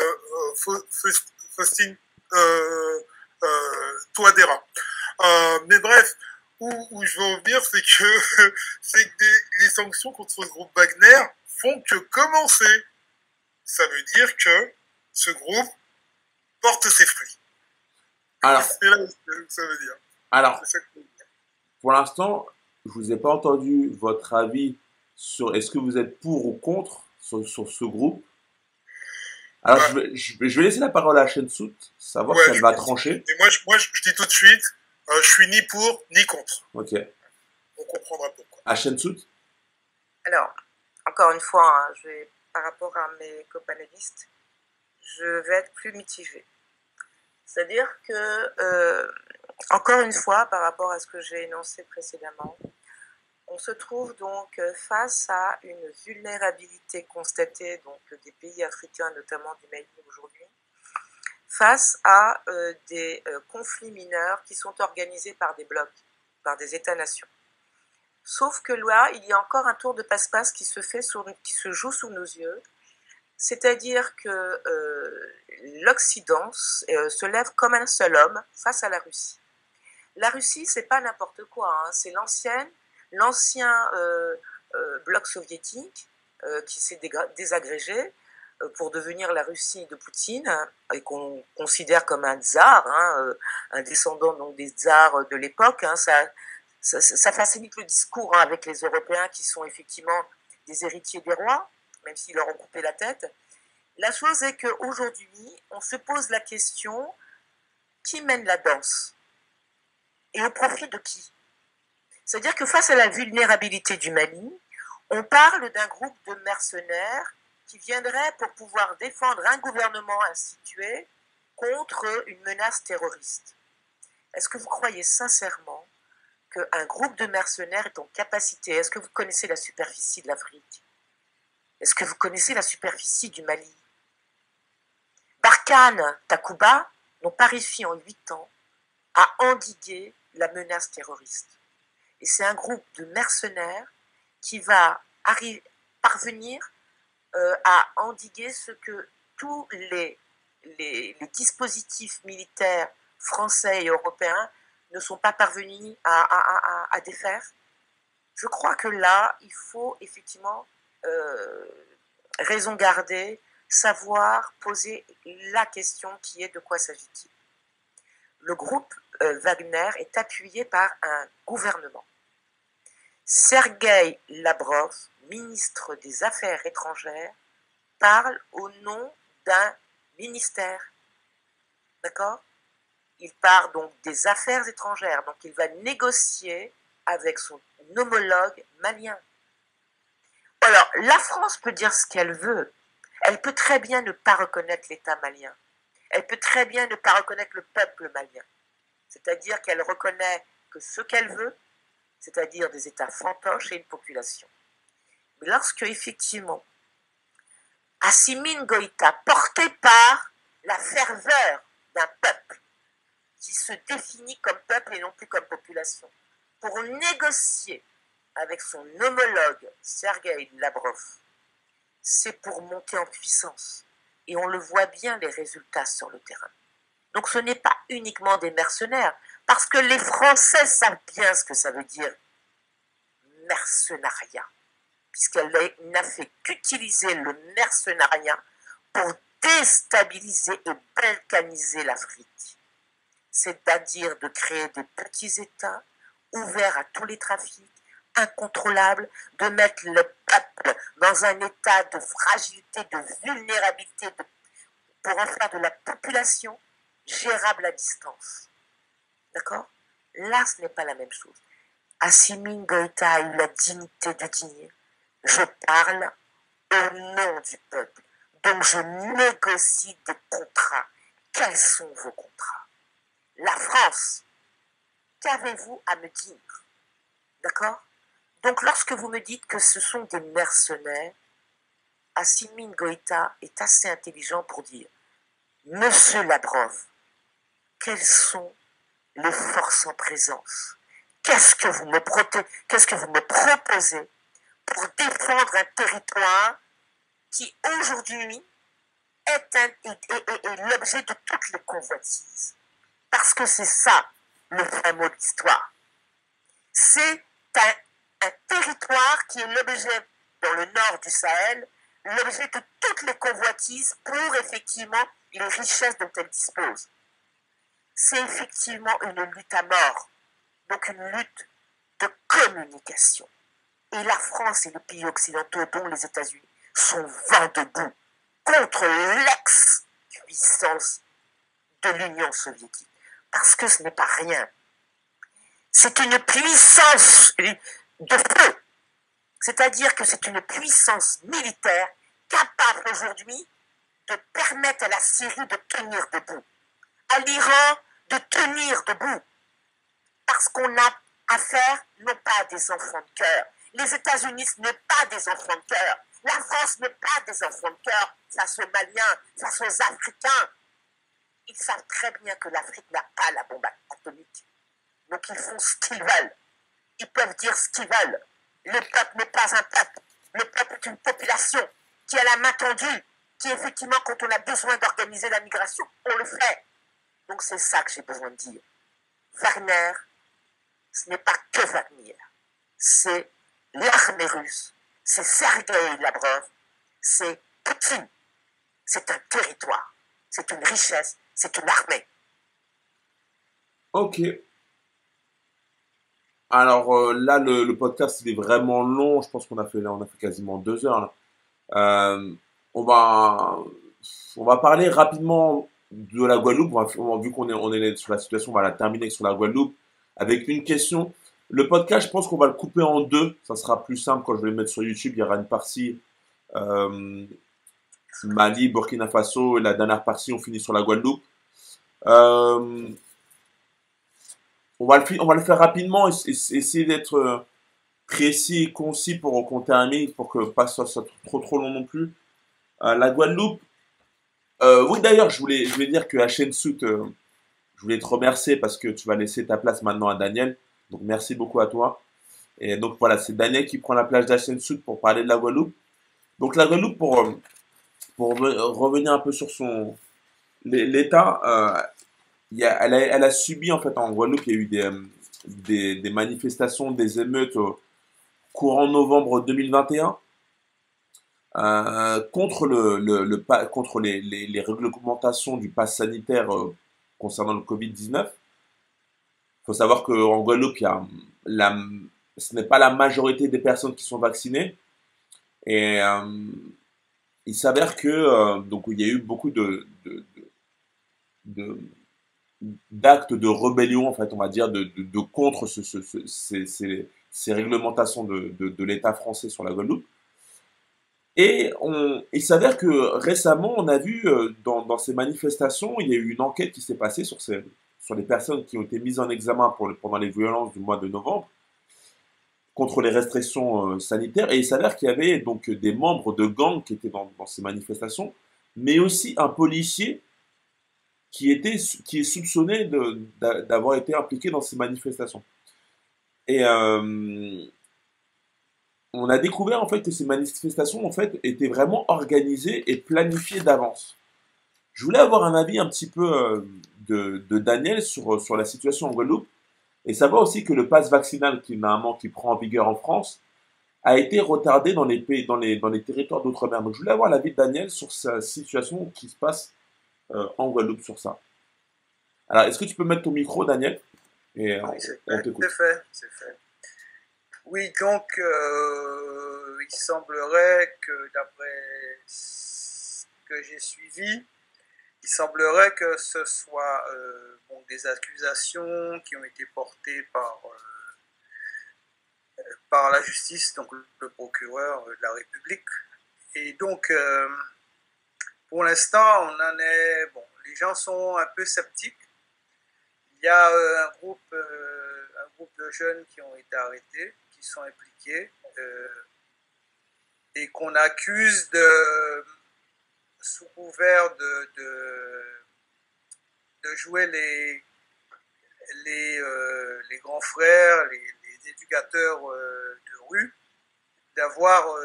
Touadéra. Mais bref, où je veux en venir, c'est que les sanctions contre ce groupe Wagner font que commencer. Ça veut dire que ce groupe porte ses fruits. Alors, c'est là ce que ça veut dire. Alors, ça que je veux dire. Pour l'instant, je vous ai pas entendu votre avis sur est-ce que vous êtes pour ou contre sur ce groupe. Alors, je vais laisser la parole à Shensout, savoir si elle va trancher. Et moi, je dis tout de suite, je suis ni pour ni contre. Ok. On comprendra pourquoi. À Shensout. Alors, encore une fois, hein, par rapport à mes copanélistes, je vais être plus mitigée. C'est-à-dire que, encore une fois, par rapport à ce que j'ai énoncé précédemment, on se trouve donc face à une vulnérabilité constatée donc, des pays africains, notamment du Mali aujourd'hui, face à des conflits mineurs qui sont organisés par des blocs, par des États-nations. Sauf que là, il y a encore un tour de passe-passe qui se joue sous nos yeux, c'est-à-dire que l'Occident se lève comme un seul homme face à la Russie. La Russie, c'est pas n'importe quoi, hein, c'est l'ancien bloc soviétique qui s'est désagrégé pour devenir la Russie de Poutine et qu'on considère comme un tsar, hein, un descendant donc des tsars de l'époque. Hein, ça facilite le discours, hein, avec les Européens qui sont effectivement des héritiers des rois, même s'ils leur ont coupé la tête. La chose est qu'aujourd'hui, on se pose la question, qui mène la danse? Et au profit de qui? C'est-à-dire que face à la vulnérabilité du Mali, on parle d'un groupe de mercenaires qui viendraient pour pouvoir défendre un gouvernement institué contre une menace terroriste. Est-ce que vous croyez sincèrement qu'un groupe de mercenaires est en capacité? Est-ce que vous connaissez la superficie de l'Afrique? Est-ce que vous connaissez la superficie du Mali? Barkhane, Takuba n'ont pas réussi en 8 ans à endiguer la menace terroriste. Et c'est un groupe de mercenaires qui va parvenir à endiguer ce que tous les dispositifs militaires français et européens ne sont pas parvenus à défaire. Je crois que là, il faut effectivement raison garder, savoir poser la question qui est de quoi s'agit-il. Le groupe Wagner est appuyé par un gouvernement. Sergueï Lavrov, ministre des Affaires étrangères, parle au nom d'un ministère. D'accord ? Il parle donc des affaires étrangères, donc il va négocier avec son homologue malien. Alors, la France peut dire ce qu'elle veut. Elle peut très bien ne pas reconnaître l'État malien. Elle peut très bien ne pas reconnaître le peuple malien. C'est-à-dire qu'elle reconnaît que ce qu'elle veut, c'est-à-dire des États fantoches et une population. Mais lorsque, effectivement, Assimi Goïta, porté par la ferveur d'un peuple qui se définit comme peuple et non plus comme population, pour négocier avec son homologue Sergueï Lavrov, c'est pour monter en puissance. Et on le voit bien, les résultats sur le terrain. Donc ce n'est pas uniquement des mercenaires, parce que les Français savent bien ce que ça veut dire mercenariat, puisqu'elle n'a fait qu'utiliser le mercenariat pour déstabiliser et balkaniser l'Afrique. C'est-à-dire de créer des petits États ouverts à tous les trafics, incontrôlables, de mettre le peuple dans un état de fragilité, de vulnérabilité, pour en faire de la population gérable à distance. D'accord ? Là, ce n'est pas la même chose. Assimi Goïta a eu la dignité de dire « Je parle au nom du peuple, donc je négocie des contrats. Quels sont vos contrats ? La France, qu'avez-vous à me dire ? D'accord ? Donc lorsque vous me dites que ce sont des mercenaires, Assimi Goïta est assez intelligent pour dire « Monsieur Lavrov, quelles sont les forces en présence ? Qu'est-ce que vous me proposez pour défendre un territoire qui aujourd'hui est l'objet de toutes les convoitises ? Parce que c'est ça le vrai mot de l'histoire. C'est un territoire qui est l'objet, dans le nord du Sahel, l'objet de toutes les convoitises pour effectivement les richesses dont elle dispose. C'est effectivement une lutte à mort, donc une lutte de communication. Et la France et les pays occidentaux, dont les États-Unis, sont vent debout contre l'ex-puissance de l'Union soviétique. Parce que ce n'est pas rien. C'est une puissance de feu. C'est-à-dire que c'est une puissance militaire capable aujourd'hui de permettre à la Syrie de tenir debout, à l'Iran de tenir debout, parce qu'on a affaire non pas à des enfants de cœur. Les États-Unis, ce n'est pas des enfants de cœur. La France n'est pas des enfants de cœur face aux Maliens, face aux Africains. Ils savent très bien que l'Afrique n'a pas la bombe atomique. Donc ils font ce qu'ils veulent. Ils peuvent dire ce qu'ils veulent. Le peuple n'est pas un peuple. Le peuple est une population qui a la main tendue, qui effectivement, quand on a besoin d'organiser la migration, on le fait. Donc c'est ça que j'ai besoin de dire. Wagner, ce n'est pas que Wagner. C'est l'armée russe, c'est Sergueï Lavrov, c'est Poutine. C'est un territoire, c'est une richesse, c'est une armée. Ok. Alors là, le podcast, il est vraiment long. Je pense qu'on a fait quasiment 2 heures là. On va parler rapidement de la Guadeloupe. Vu qu'on est sur la situation, on va la terminer sur la Guadeloupe avec une question. Le podcast, je pense qu'on va le couper en 2. Ça sera plus simple quand je vais le mettre sur YouTube. Il y aura une partie Mali, Burkina Faso, et la dernière partie, on finit sur la Guadeloupe. On va le faire rapidement, essayer d'être précis et concis pour qu'on termine, pour que pas ça soit trop long non plus. La Guadeloupe, oui d'ailleurs, je voulais dire que HN Sout, je voulais te remercier parce que tu vas laisser ta place maintenant à Daniel. Donc merci beaucoup à toi. Et donc voilà, c'est Daniel qui prend la place d'HN Sout pour parler de la Guadeloupe. Donc la Guadeloupe, pour pour revenir un peu sur l'État, elle a subi en fait en Guadeloupe, il y a eu des manifestations, des émeutes courant novembre 2021 contre contre les réglementations du pass sanitaire concernant le Covid-19. Il faut savoir qu'en Guadeloupe, la, ce n'est pas la majorité des personnes qui sont vaccinées. Et il s'avère que donc il y a eu beaucoup de- d'actes de rébellion, en fait, on va dire, de contre ces réglementations de l'État français sur la Guadeloupe. Et il s'avère que récemment, on a vu dans ces manifestations, il y a eu une enquête qui s'est passée sur les personnes qui ont été mises en examen pendant les violences du mois de novembre contre les restrictions sanitaires. Et il s'avère qu'il y avait donc des membres de gangs qui étaient dans ces manifestations, mais aussi un policier qui est soupçonné d'avoir été impliqué dans ces manifestations. Et on a découvert en fait que ces manifestations en fait étaient vraiment organisées et planifiées d'avance. Je voulais avoir un avis un petit peu de Daniel sur la situation en Guadeloupe et savoir aussi que le pass vaccinal qui prend en vigueur en France a été retardé dans les pays, dans les territoires d'outre-mer. Donc je voulais avoir l'avis de Daniel sur sa situation qui se passe en Guadeloupe sur ça. Alors, est-ce que tu peux mettre ton micro, Daniel? Et Oui, c'est on fait, t'écoute. c'est fait, c'est fait. Oui, donc il semblerait que d'après ce que j'ai suivi, il semblerait que ce soit bon, des accusations qui ont été portées par la justice, donc le procureur de la République. Et donc, pour l'instant, on en est, bon, les gens sont un peu sceptiques. Il y a un groupe de jeunes qui ont été arrêtés, qui sont impliqués et qu'on accuse sous couvert de jouer les grands frères, les éducateurs de rue, d'avoir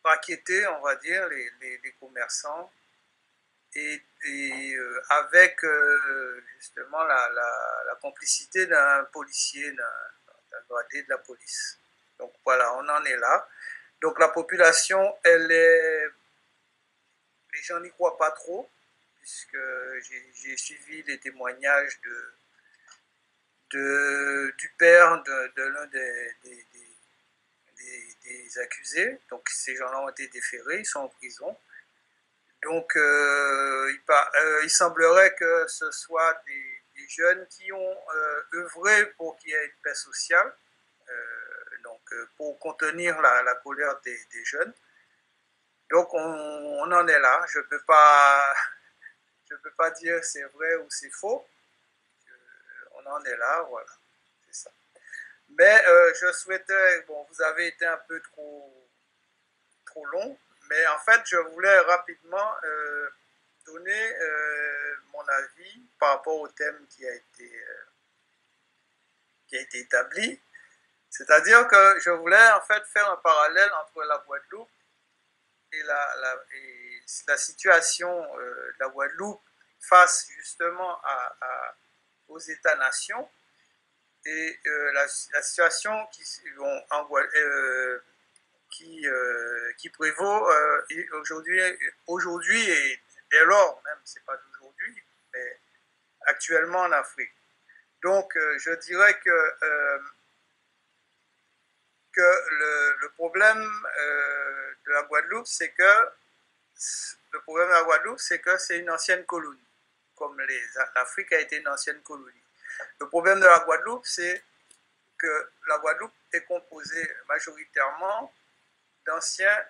raquetté, on va dire, les commerçants et avec justement la complicité d'un policier, d'un gradé de la police. Donc voilà, on en est là. Donc la population, les gens n'y croient pas trop, puisque j'ai suivi les témoignages du père de l'un des accusés. Donc ces gens-là ont été déférés, ils sont en prison. Donc, il semblerait que ce soit des jeunes qui ont œuvré pour qu'il y ait une paix sociale, pour contenir la colère des jeunes. Donc, on en est là. Je peux pas dire c'est vrai ou c'est faux. On en est là, voilà. C'est ça. Mais je souhaitais, bon, vous avez été un peu trop long. Mais en fait, je voulais rapidement donner mon avis par rapport au thème qui a été établi. C'est-à-dire que je voulais en fait faire un parallèle entre la Guadeloupe et la situation de la Guadeloupe face justement aux États-nations et la situation qui prévaut aujourd'hui et dès lors, même, c'est pas d'aujourd'hui, mais actuellement en Afrique. Donc, je dirais que le problème de la Guadeloupe, c'est que c'est une ancienne colonie, comme l'Afrique a été une ancienne colonie. Le problème de la Guadeloupe, c'est que la Guadeloupe est composée majoritairement d'anciens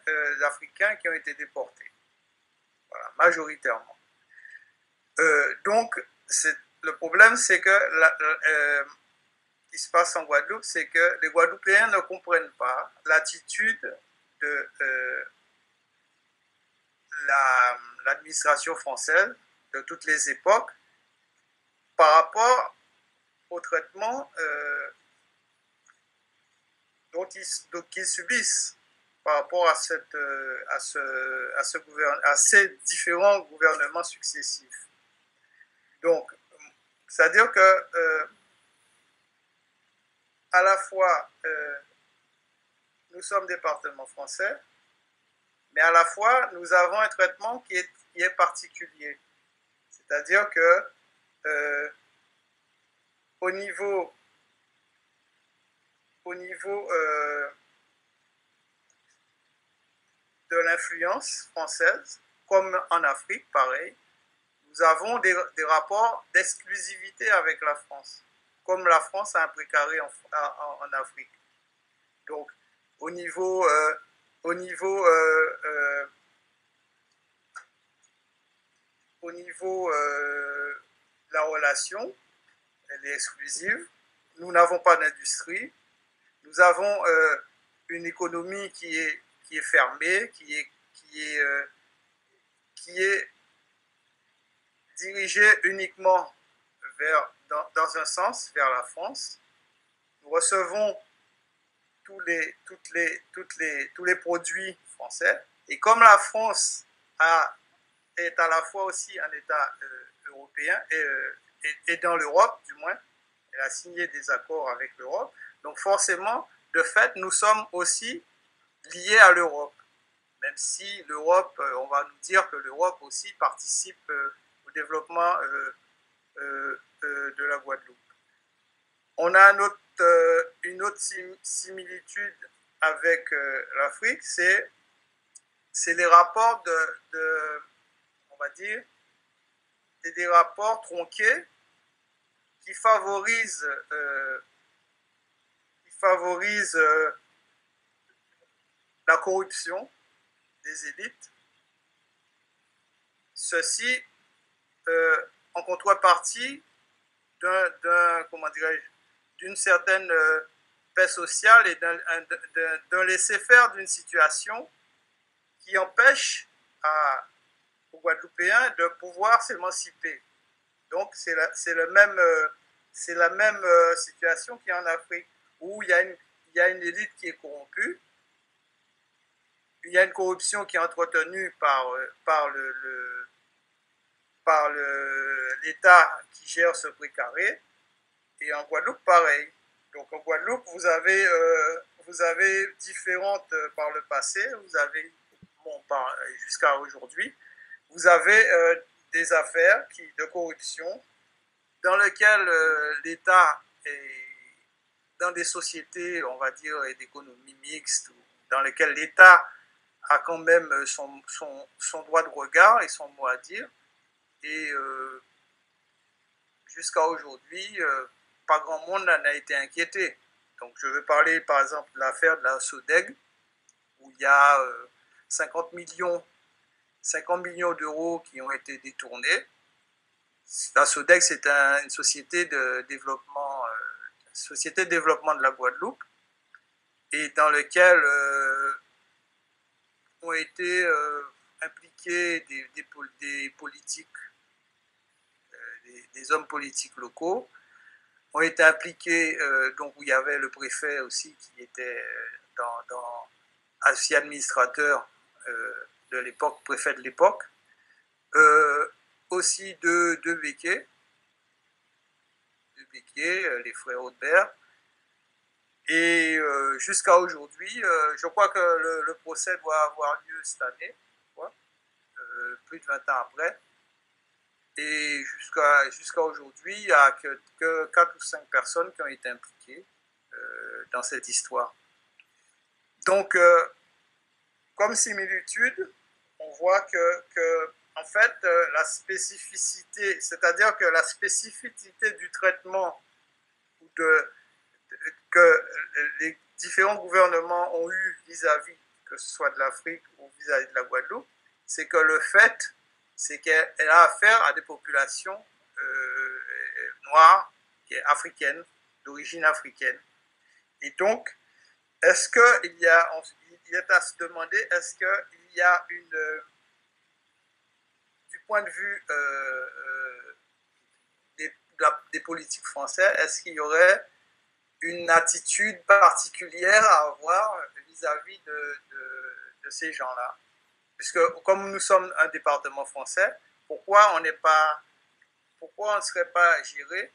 Africains qui ont été déportés. Voilà, majoritairement. Donc, le problème, c'est que ce qui se passe en Guadeloupe, c'est que les Guadeloupéens ne comprennent pas l'attitude de l'administration française de toutes les époques par rapport au traitement qu'ils subissent par rapport à, à ces différents gouvernements successifs. Donc, c'est-à-dire que à la fois, nous sommes département français, mais à la fois, nous avons un traitement qui est particulier. C'est-à-dire que au niveau de l'influence française, comme en Afrique, pareil, nous avons des rapports d'exclusivité avec la France, comme la France a un précaré en Afrique. Donc, au niveau la relation, elle est exclusive. Nous n'avons pas d'industrie. Nous avons une économie qui est fermée, qui est dirigée uniquement dans un sens, vers la France. Nous recevons tous les produits français. Et comme la France est à la fois aussi un État européen et dans l'Europe, du moins, elle a signé des accords avec l'Europe. Donc forcément, de fait, nous sommes aussi liés à l'Europe. Même si l'Europe, on va nous dire que l'Europe aussi participe au développement de la Guadeloupe. On a une autre similitude avec l'Afrique, c'est les rapports on va dire, des rapports tronqués qui favorisent la corruption des élites. Ceci en contrepartie d'une certaine paix sociale et d'un laisser-faire d'une situation qui empêche aux Guadeloupéens de pouvoir s'émanciper. Donc c'est la même situation qu'il y a en Afrique, où il y a une élite qui est corrompue, il y a une corruption qui est entretenue par l'État qui gère ce précaré, et en Guadeloupe, pareil. Donc en Guadeloupe, vous avez différentes par le passé, vous avez, jusqu'à aujourd'hui, vous avez des affaires de corruption dans lesquelles l'État est dans des sociétés, on va dire, d'économie mixte, dans lesquelles l'État a quand même son droit de regard et son mot à dire. Et jusqu'à aujourd'hui, pas grand monde n'a été inquiété. Donc je veux parler par exemple de l'affaire de la SODEG, où il y a 50 millions d'euros qui ont été détournés. La SODEG, c'est une société de développement de la Guadeloupe, et dans lequel ont été impliqués des politiques, des hommes politiques locaux, ont été impliqués, donc où il y avait le préfet aussi qui était aussi administrateur de l'époque, préfet de l'époque, aussi deux béquets, les frères Audebert. Et jusqu'à aujourd'hui, je crois que le procès doit avoir lieu cette année, plus de 20 ans après. Et jusqu'à aujourd'hui, il n'y a que 4 ou 5 personnes qui ont été impliquées dans cette histoire. Donc, comme similitude, on voit que en fait, la spécificité, c'est-à-dire que la spécificité du traitement que les différents gouvernements ont eu vis-à-vis, que ce soit de l'Afrique ou vis-à-vis de la Guadeloupe, c'est que le fait, c'est qu'elle a affaire à des populations noires, africaines, d'origine africaine. Et donc, est-ce qu'il est à se demander, est-ce qu'il y a du point de vue des politiques français, est-ce qu'il y aurait une attitude particulière à avoir, une vis-à-vis de ces gens-là. Puisque comme nous sommes un département français, pourquoi on ne serait pas géré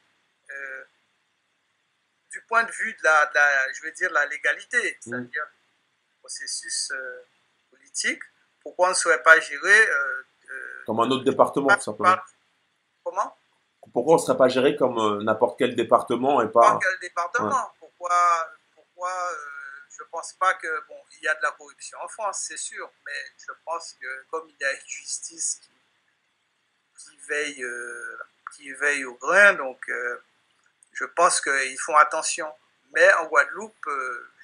du point de vue de je veux dire, la légalité, c'est-à-dire le processus politique, pourquoi on ne serait pas géré comme un autre département, tout simplement. Comment? Pourquoi on ne serait pas géré comme n'importe quel département et pas... N'importe quel département. Ouais. Pourquoi je ne pense pas que... Bon, il y a de la corruption en France, c'est sûr, mais je pense que comme il y a une justice qui veille au grain, donc je pense qu'ils font attention. Mais en Guadeloupe,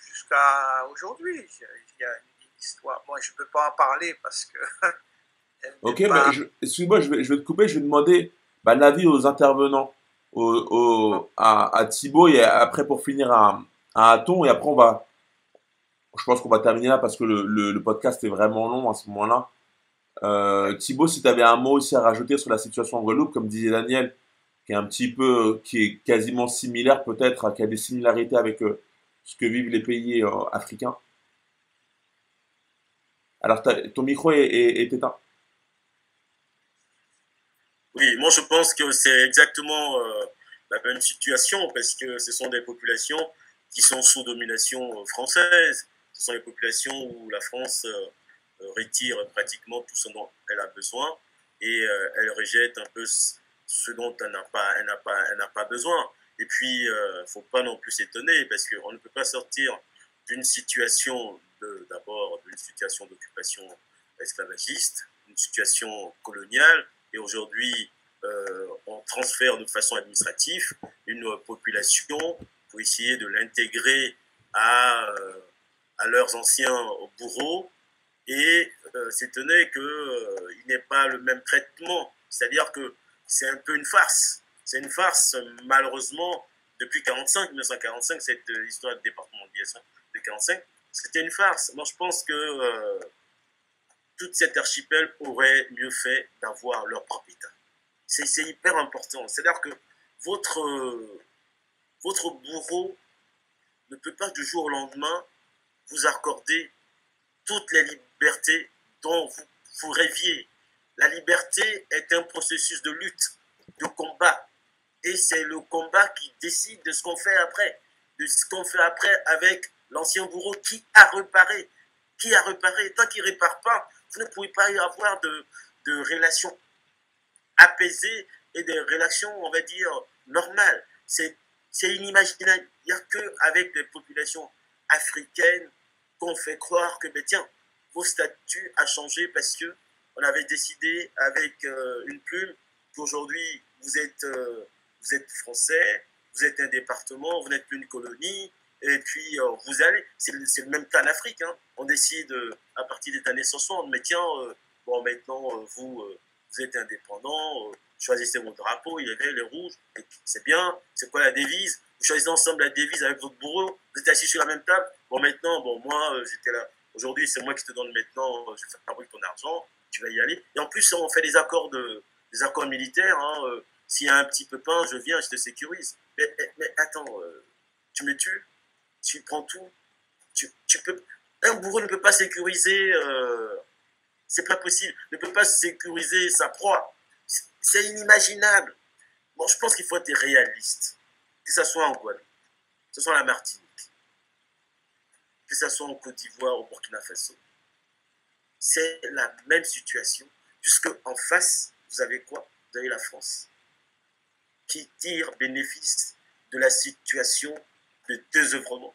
jusqu'à aujourd'hui, il y a une histoire. Bon, je ne peux pas en parler parce que... Ok, mais excuse-moi, je vais te couper, je vais demander l'avis aux intervenants, à Thibaut, et après pour finir à Aton, et après je pense qu'on va terminer là parce que le podcast est vraiment long à ce moment-là. Thibaut, si tu avais un mot aussi à rajouter sur la situation en Guadeloupe, comme disait Daniel, qui est quasiment similaire peut-être, qui a des similarités avec ce que vivent les pays africains. Alors, ton micro est éteint. Oui, moi je pense que c'est exactement la même situation parce que ce sont des populations qui sont sous domination française. Ce sont les populations où la France retire pratiquement tout ce dont elle a besoin et elle rejette un peu ce dont elle n'a pas besoin. Et puis, faut pas non plus s'étonner parce qu'on ne peut pas sortir d'une situation d'abord d'une situation d'occupation esclavagiste, une situation coloniale, et aujourd'hui on transfère de façon administrative une population pour essayer de l'intégrer à leurs anciens bourreaux et s'étonner qu'il n'ait pas le même traitement. C'est-à-dire que c'est un peu une farce. C'est une farce, malheureusement, depuis 1945, cette histoire de département de 1945, c'était une farce. Moi, je pense que toute cette archipel aurait mieux fait d'avoir leur propre État. C'est hyper important. C'est-à-dire que votre bourreau ne peut pas du jour au lendemain vous accorder toutes les libertés dont vous rêviez. La liberté est un processus de lutte, de combat. Et c'est le combat qui décide de ce qu'on fait après. De ce qu'on fait après avec l'ancien bourreau qui a réparé. Qui a réparé. Tant qu'il ne répare pas, vous ne pouvez pas y avoir de relations apaisées et des relations, on va dire, normales. C'est inimaginable. Il n'y a qu'avec les populations africaines qu'on fait croire que, ben, tiens, vos statuts a changé parce que on avait décidé avec une plume qu'aujourd'hui vous êtes français, vous êtes un département, vous n'êtes plus une colonie, et puis vous allez, c'est le même cas en Afrique, hein. On décide à partir des années 60, mais tiens, bon maintenant vous êtes indépendant, choisissez vos drapeaux, il y avait les rouges, c'est bien, c'est quoi la devise? Vous choisissez ensemble la devise avec votre bourreau, vous êtes assis sur la même table, bon maintenant, bon moi j'étais là, aujourd'hui c'est moi qui te donne maintenant, je fabrique ton argent, tu vas y aller, et en plus on fait des accords militaires, hein, s'il y a un petit pépin, je viens, je te sécurise. Mais attends, tu me tues, tu prends tout, tu peux, un bourreau ne peut pas sécuriser, c'est pas possible, ne peut pas sécuriser sa proie, c'est inimaginable. Bon, je pense qu'il faut être réaliste, que ce soit en Guadeloupe, que ce soit en la Martinique, que ce soit en Côte d'Ivoire, au Burkina Faso. C'est la même situation, puisque en face, vous avez quoi? Vous avez la France, qui tire bénéfice de la situation de désœuvrement,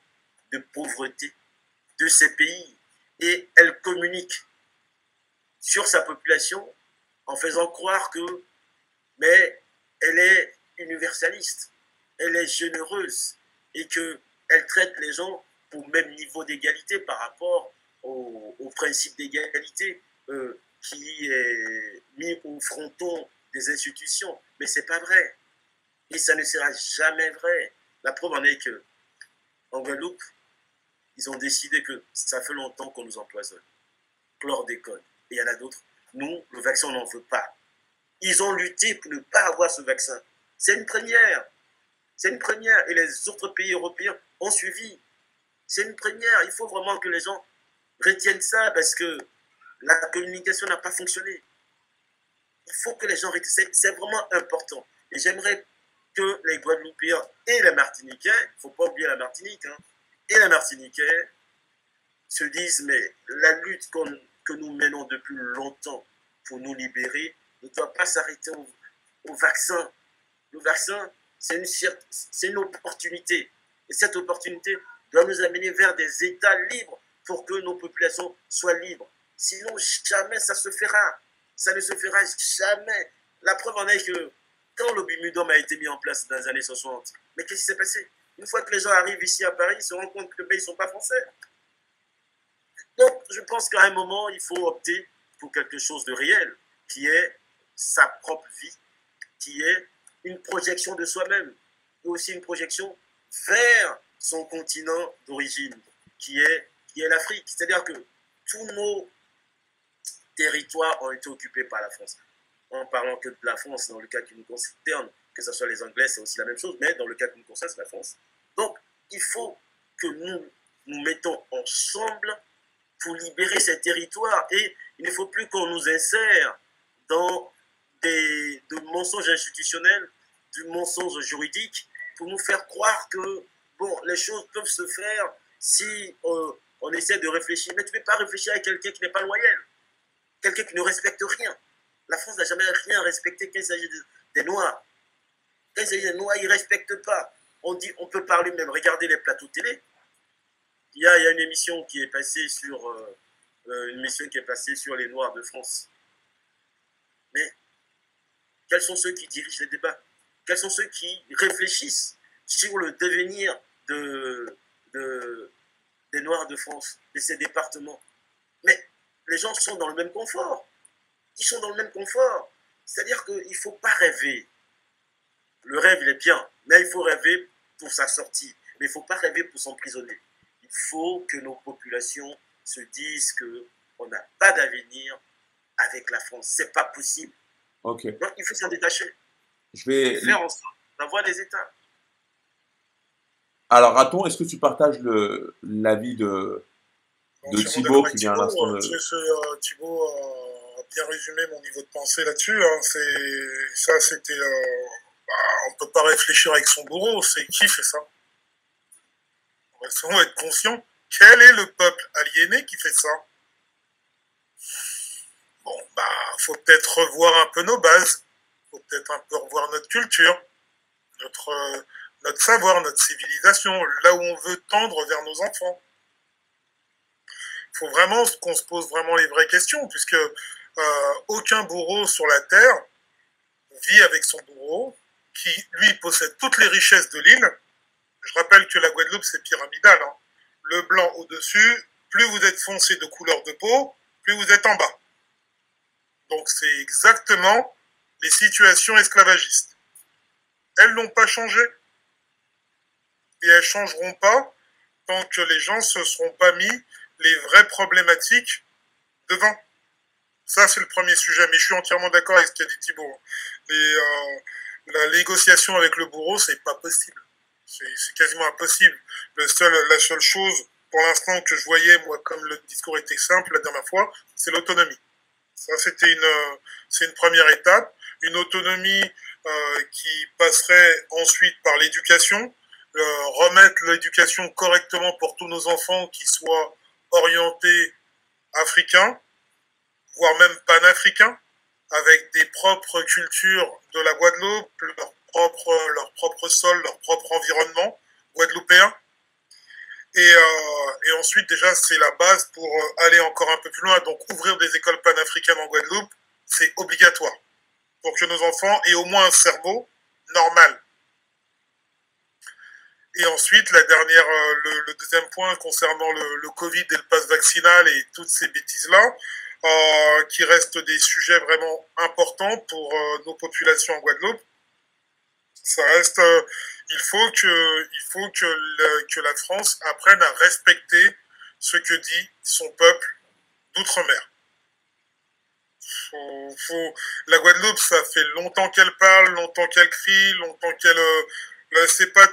de pauvreté de ces pays. Et elle communique sur sa population en faisant croire que, mais elle est universaliste, elle est généreuse et qu'elle traite les gens au même niveau d'égalité par rapport au principe d'égalité qui est mis au fronton des institutions. Mais ce n'est pas vrai. Et ça ne sera jamais vrai. La preuve en est que en Guadeloupe, ils ont décidé que ça fait longtemps qu'on nous empoisonne. Chlordécone. Et il y en a d'autres. Nous, le vaccin, on n'en veut pas. Ils ont lutté pour ne pas avoir ce vaccin. C'est une première. C'est une première. Et les autres pays européens ont suivi. C'est une première. Il faut vraiment que les gens retiennent ça parce que la communication n'a pas fonctionné. Il faut que les gens retiennent. C'est vraiment important. Et j'aimerais que les Guadeloupéens et les Martiniquais, il ne faut pas oublier la Martinique, hein, et les Martiniquais se disent, mais la lutte que nous menons depuis longtemps pour nous libérer ne doit pas s'arrêter au vaccin. Le vaccin, c'est une opportunité. Et cette opportunité doit nous amener vers des États libres pour que nos populations soient libres. Sinon, jamais ça se fera. Ça ne se fera jamais. La preuve en est que quand le Bimudom a été mis en place dans les années 60, mais qu'est-ce qui s'est passé? Une fois que les gens arrivent ici à Paris, ils se rendent compte que ils ne sont pas français. Donc, je pense qu'à un moment, il faut opter pour quelque chose de réel, qui est sa propre vie, qui est une projection de soi-même, et aussi une projection vers son continent d'origine, qui est l'Afrique. C'est-à-dire que tous nos territoires ont été occupés par la France. En parlant que de la France, dans le cas qui nous concerne, que ce soit les Anglais, c'est aussi la même chose, mais dans le cas qui nous concerne, c'est la France. Donc, il faut que nous nous mettons ensemble pour libérer ces territoires. Et il ne faut plus qu'on nous insère dans de mensonges institutionnels, du mensonge juridique, pour nous faire croire que bon, les choses peuvent se faire si on essaie de réfléchir. Mais tu ne peux pas réfléchir à quelqu'un qui n'est pas loyal, quelqu'un qui ne respecte rien. La France n'a jamais rien respecté quand il s'agit des Noirs. Quand il s'agit des Noirs, ils ne respectent pas. On peut parler même, regardez les plateaux télé. Il y a une émission qui est passée sur les Noirs de France. Mais quels sont ceux qui dirigent les débats? Quels sont ceux qui réfléchissent sur le devenir des Noirs de France, de ces départements? Mais les gens sont dans le même confort. Ils sont dans le même confort. C'est-à-dire qu'il ne faut pas rêver. Le rêve, il est bien, mais il faut rêver pour sa sortie. Mais il ne faut pas rêver pour s'emprisonner. Il faut que nos populations se disent qu'on n'a pas d'avenir avec la France. Ce n'est pas possible. Ok. Donc, il faut s'en détacher. Je vais... Faire en sorte d'avoir des États. Alors, Raton, est-ce que tu partages l'avis de Thibaut qui vient à l'instant de... Thibaut a bien résumé mon niveau de pensée là-dessus. Hein. C'était... on ne peut pas réfléchir avec son bourreau. C'est qui fait ça? On va être conscient. Quel est le peuple aliéné qui fait ça? Bon, faut peut-être revoir un peu nos bases. Faut peut-être un peu revoir notre culture, notre savoir, notre civilisation, là où on veut tendre vers nos enfants. Il faut vraiment qu'on se pose vraiment les vraies questions, puisque aucun bourreau sur la terre vit avec son bourreau, qui lui possède toutes les richesses de l'île. Je rappelle que la Guadeloupe, c'est pyramidal. Hein. Le blanc au-dessus, plus vous êtes foncé de couleur de peau, plus vous êtes en bas. Donc c'est exactement les situations esclavagistes. Elles n'ont pas changé. Et elles ne changeront pas tant que les gens ne se seront pas mis les vraies problématiques devant. Ça, c'est le premier sujet. Mais je suis entièrement d'accord avec ce qu'a dit Thibaut. La négociation avec le bourreau, c'est pas possible. C'est quasiment impossible. La seule chose, pour l'instant, que je voyais, moi, comme le discours était simple la dernière fois, c'est l'autonomie. Ça, c'est une première étape. Une autonomie qui passerait ensuite par l'éducation, remettre l'éducation correctement pour tous nos enfants qui soient orientés africains, voire même panafricains, avec des propres cultures de la Guadeloupe, leur propre sol, leur propre environnement guadeloupéen. Et ensuite, déjà, c'est la base pour aller encore un peu plus loin. Donc, ouvrir des écoles panafricaines en Guadeloupe, c'est obligatoire pour que nos enfants aient au moins un cerveau normal. Et ensuite, le deuxième point concernant le Covid et le pass vaccinal et toutes ces bêtises-là, qui restent des sujets vraiment importants pour nos populations en Guadeloupe. Ça reste, il faut que la France apprenne à respecter ce que dit son peuple d'outre-mer. La Guadeloupe, ça fait longtemps qu'elle parle, longtemps qu'elle crie, longtemps qu'elle C'est pas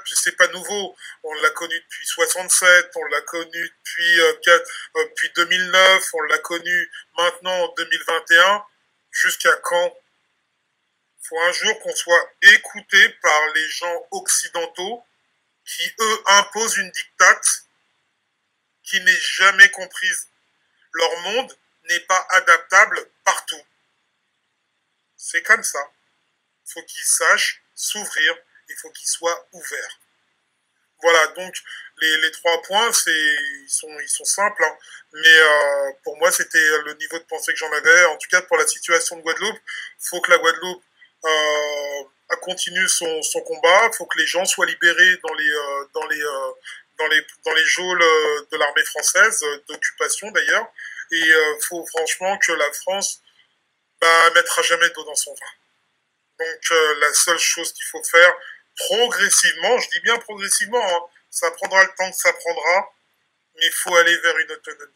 nouveau. On l'a connu depuis 67, on l'a connu depuis 2009, on l'a connu maintenant en 2021. Jusqu'à quand? Faut un jour qu'on soit écouté par les gens occidentaux qui, eux, imposent une dictate qui n'est jamais comprise. Leur monde n'est pas adaptable partout. C'est comme ça. Il faut qu'ils sachent s'ouvrir, il faut qu'ils soient ouverts. Voilà, donc les 3 points, ils sont simples, hein. Mais pour moi, c'était le niveau de pensée que j'en avais. En tout cas, pour la situation de Guadeloupe, il faut que la Guadeloupe continue son combat. Il faut que les gens soient libérés dans les geôles de l'armée française, d'occupation d'ailleurs. Et il faut franchement que la France mettra jamais d'eau dans son vin. Donc la seule chose qu'il faut faire, progressivement, je dis bien progressivement, hein, ça prendra le temps que ça prendra, mais il faut aller vers une autonomie.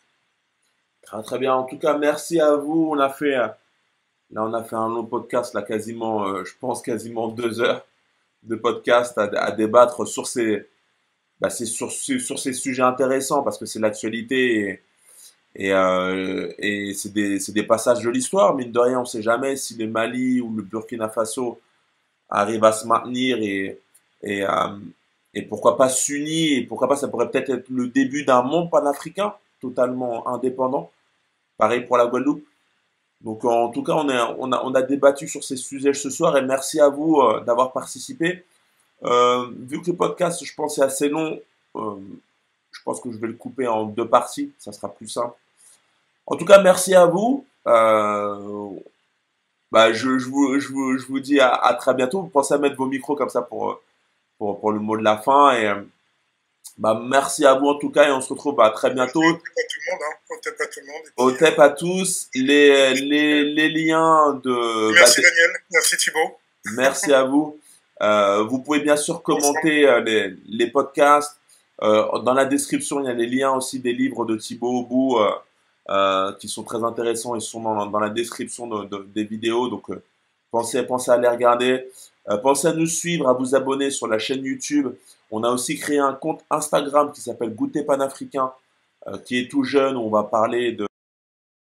Très, très bien. En tout cas, merci à vous. On a fait un long podcast, là, quasiment, je pense, quasiment 2 heures de podcast à débattre sur sur ces sujets intéressants, parce que c'est l'actualité et c'est des passages de l'histoire. Mine de rien, on ne sait jamais si le Mali ou le Burkina Faso arrive à se maintenir et pourquoi pas s'unir, et pourquoi pas ça pourrait peut-être être le début d'un monde panafricain totalement indépendant. Pareil pour la Guadeloupe. Donc en tout cas, on a débattu sur ces sujets ce soir et merci à vous d'avoir participé. Vu que le podcast, je pense, est assez long, je pense que je vais le couper en 2 parties, ça sera plus simple. En tout cas, merci à vous. Je vous dis à très bientôt. Vous pensez à mettre vos micros comme ça pour le mot de la fin. Et merci à vous en tout cas et on se retrouve très bientôt. Otep à tout le monde. Otep à tous. Les liens de... Merci Daniel, merci Thibaut. Merci à vous. Vous pouvez bien sûr commenter les podcasts. Dans la description, il y a les liens aussi des livres de Thibaut Aubout qui sont très intéressants. Ils sont dans la description des vidéos. Donc, pensez à les regarder. Pensez à nous suivre, à vous abonner sur la chaîne YouTube. On a aussi créé un compte Instagram qui s'appelle Goûter Panafricain, qui est tout jeune, où on va parler de